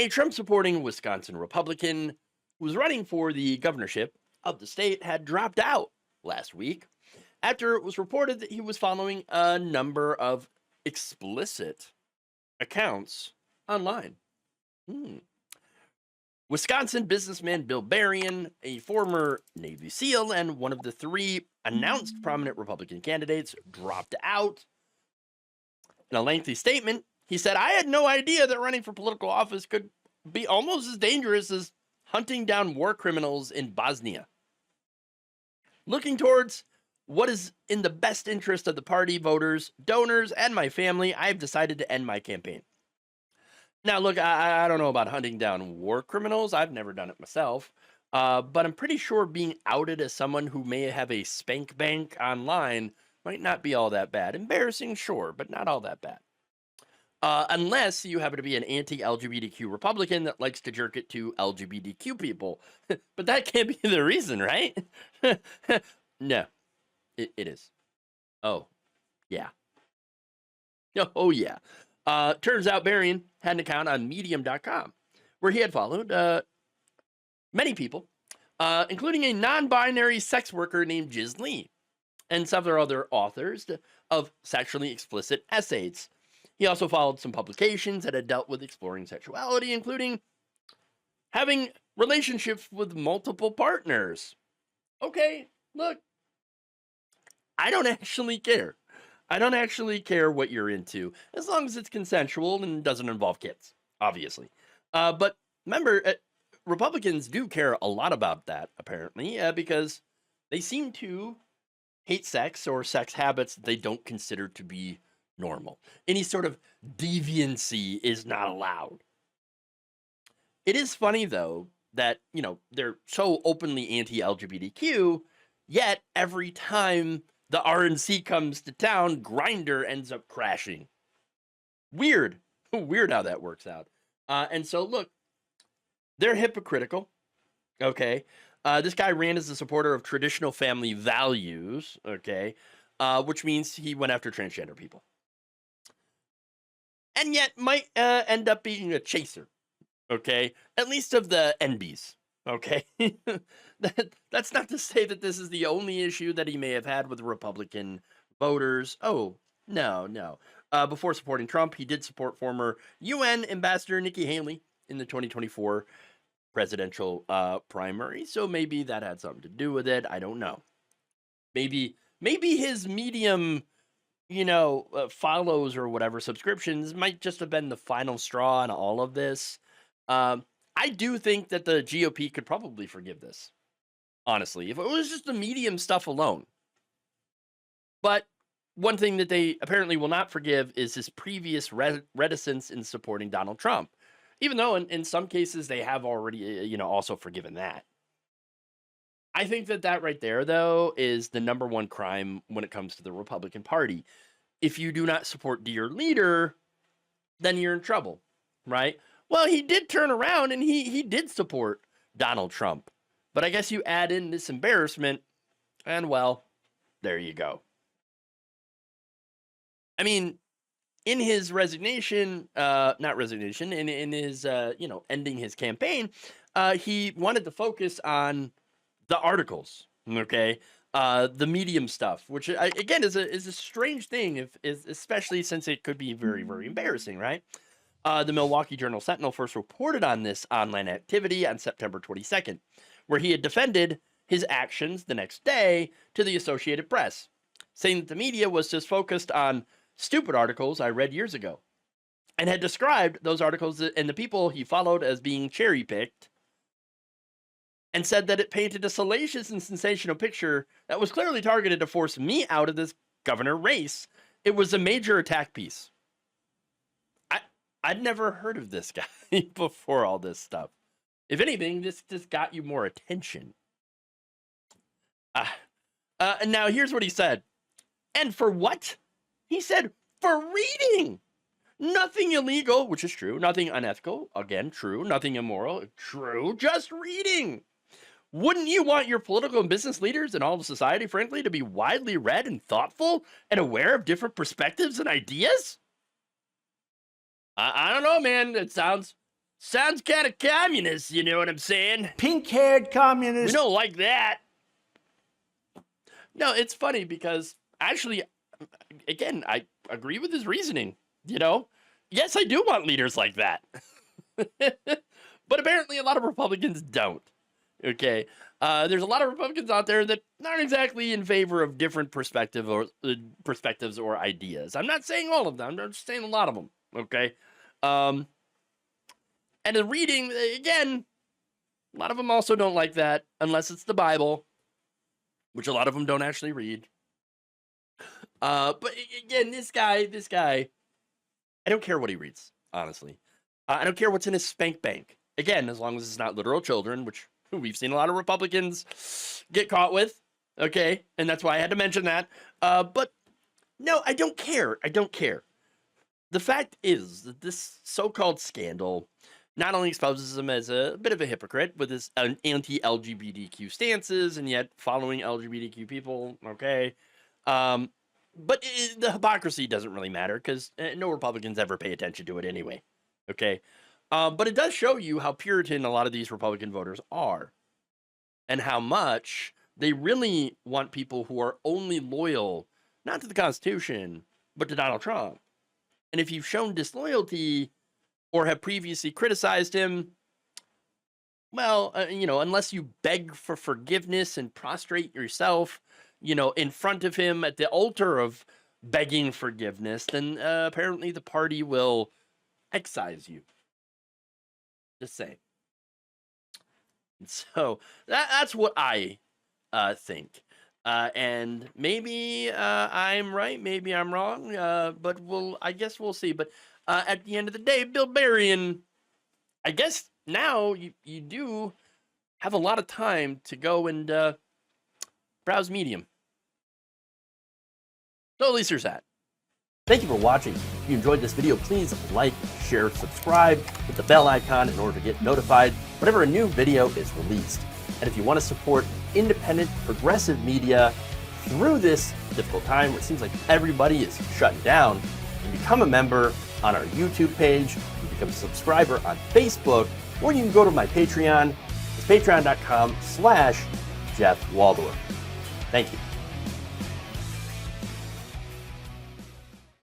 A Trump-supporting Wisconsin Republican who was running for the governorship of the state had dropped out last week after it was reported that he was following a number of explicit accounts online. Hmm. Wisconsin businessman Bill Berrien, a former Navy SEAL and one of the three announced prominent Republican candidates, dropped out. In a lengthy statement, he said, "I had no idea that running for political office could be almost as dangerous as hunting down war criminals in Bosnia. Looking towards what is in the best interest of the party, voters, donors, and my family, I have decided to end my campaign." Now, look, I don't know about hunting down war criminals. I've never done it myself. But I'm pretty sure being outed as someone who may have a spank bank online might not be all that bad. Embarrassing, sure, but not all that bad. Unless you happen to be an anti-LGBTQ Republican that likes to jerk it to LGBTQ people. But that can't be the reason, right? No, it is. Oh, yeah. Oh, yeah. Turns out Berrien had an account on medium.com where he had followed many people, including a non-binary sex worker named Jiz Lee and several other authors of sexually explicit essays. He also followed some publications that had dealt with exploring sexuality, including having relationships with multiple partners. Okay, look, I don't actually care. I don't actually care what you're into, as long as it's consensual and doesn't involve kids, obviously. But remember, Republicans do care a lot about that, apparently, because they seem to hate sex or sex habits that they don't consider to be normal. Any sort of deviancy is not allowed. It is funny, though, that, they're so openly anti-LGBTQ, yet every time the RNC comes to town, Grindr ends up crashing. Weird. Weird how that works out. And so, look, they're hypocritical. Okay. This guy ran as a supporter of traditional family values. Okay. Which means he went after transgender people. And yet might end up being a chaser. Okay. At least of the NBs. Okay. That's not to say that this is the only issue that he may have had with Republican voters. Oh, no. Before supporting Trump, he did support former UN Ambassador Nikki Haley in the 2024 presidential primary. So maybe that had something to do with it. I don't know. Maybe his Medium, follows or whatever subscriptions might just have been the final straw on all of this. I do think that the GOP could probably forgive this, honestly, if it was just the Medium stuff alone. But one thing that they apparently will not forgive is his previous reticence in supporting Donald Trump, even though in some cases they have already, also forgiven that. I think that right there, though, is the number one crime when it comes to the Republican Party. If you do not support your leader, then you're in trouble, right? Well, he did turn around and he did support Donald Trump. But I guess you add in this embarrassment, and well, there you go. I mean, in his resignation, not resignation, in his, ending his campaign, he wanted to focus on the articles, okay? The Medium stuff, which, again, is a strange thing, especially since it could be very, very embarrassing, right? The Milwaukee Journal-Sentinel first reported on this online activity on September 22nd, where he had defended his actions the next day to the Associated Press, saying that the media was just focused on stupid articles I read years ago, and had described those articles and the people he followed as being cherry-picked, and said that it painted a salacious and sensational picture that was clearly targeted to force me out of this governor race. It was a major attack piece. I'd never heard of this guy before all this stuff. If anything, this just got you more attention. And now here's what he said. And for what? He said, for reading. Nothing illegal, which is true. Nothing unethical. Again, true. Nothing immoral. True. Just reading. Wouldn't you want your political and business leaders and all of society, frankly, to be widely read and thoughtful and aware of different perspectives and ideas? I don't know, man. It sounds Sounds kind of communist, you know what I'm saying? Pink-haired communist. We don't like that. No, it's funny because actually, again, I agree with his reasoning, you know? Yes, I do want leaders like that. But apparently a lot of Republicans don't. Okay? There's a lot of Republicans out there that aren't exactly in favor of different perspectives or ideas. I'm not saying all of them. I'm just saying a lot of them. Okay? And the reading, again, a lot of them also don't like that unless it's the Bible, which a lot of them don't actually read. But again, this guy, I don't care what he reads, honestly. I don't care what's in his spank bank. Again, as long as it's not literal children, which we've seen a lot of Republicans get caught with. Okay, and that's why I had to mention that. But no, I don't care. I don't care. The fact is that this so-called scandal not only exposes him as a bit of a hypocrite with his anti-LGBTQ stances and yet following LGBTQ people, okay? But the hypocrisy doesn't really matter because no Republicans ever pay attention to it anyway, okay? But it does show you how Puritan a lot of these Republican voters are and how much they really want people who are only loyal, not to the Constitution, but to Donald Trump. And if you've shown disloyalty or have previously criticized him, well, unless you beg for forgiveness and prostrate yourself, in front of him at the altar of begging forgiveness, then apparently the party will excise you. Just saying. So that's what I think. And maybe I'm right, maybe I'm wrong, but I guess we'll see. But at the end of the day, Bill Berrien, I guess now you do have a lot of time to go and browse Medium. So at least there's that. Thank you for watching. If you enjoyed this video, please like, share, subscribe, hit the bell icon in order to get notified whenever a new video is released. And if you want to support independent, progressive media through this difficult time where it seems like everybody is shutting down, you become a member on our YouTube page, you become a subscriber on Facebook, or you can go to my Patreon. It's patreon.com/Jeff Waldorf. Thank you.